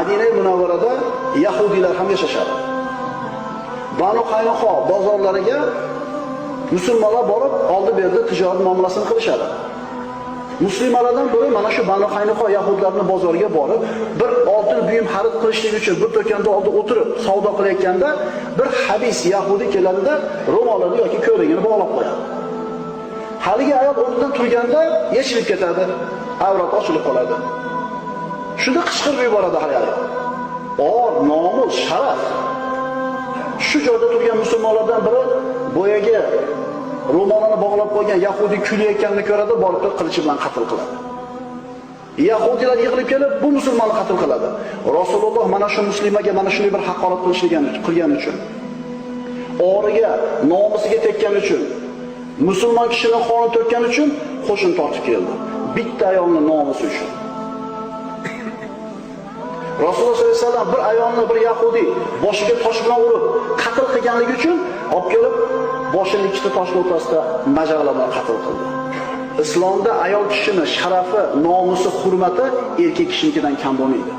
Madina Munavvarada yahudiylar ham yashashadi. Banu Qaynuqo bozorlariga musulmonlar borib, oldi-berdi tijorat muomalasini qilishadi. Muslimalardan biri mana shu Banu Qaynuqo yahudlarning bozoriga borib, bir oltin buyum xarid qilishlik uchun bir do'konda oldida o'tirib savdo qilayotganda, bir habis yahudi keladida ro'molini yoki ko'ylagini bog'lab qo'yadi. Haligi ayol o'rnidan turganda yechilib ketadi, avrat ochilib qoladi. Shunda qichqirib yuboradi ayol. Or, nomus, sharaf. Shu joyda turgan musulmonlardan biri boyaga ro'molini bog'lab qo'ygan yahudi kulayotganini ko'radi, borib qilichi bilan qatl qiladi. Yahudilar yig'ilib kelib, bu musulmonni qatl qiladi. Rasululloh mana shu muslimaga mana shunday bir haqorat qilgani uchun, origa, nomusiga tekkan uchun, musulmon kishining qonini to'kkan uchun qo'shin tortib keldi. Bitta ayolning nomusi uchun. Rasululloh sollallohu alayhi vasallam bir ayolni bir yahudi boshiga tosh bilan urib qatl qilganligi uchun olib kelib boshini ikkita toshning o'rtasida majag'lar bilan qatl qildi. Islomda ayol kishining sharafi, nomusi, hurmati erkak kishinikidan kam bo'lmaydi.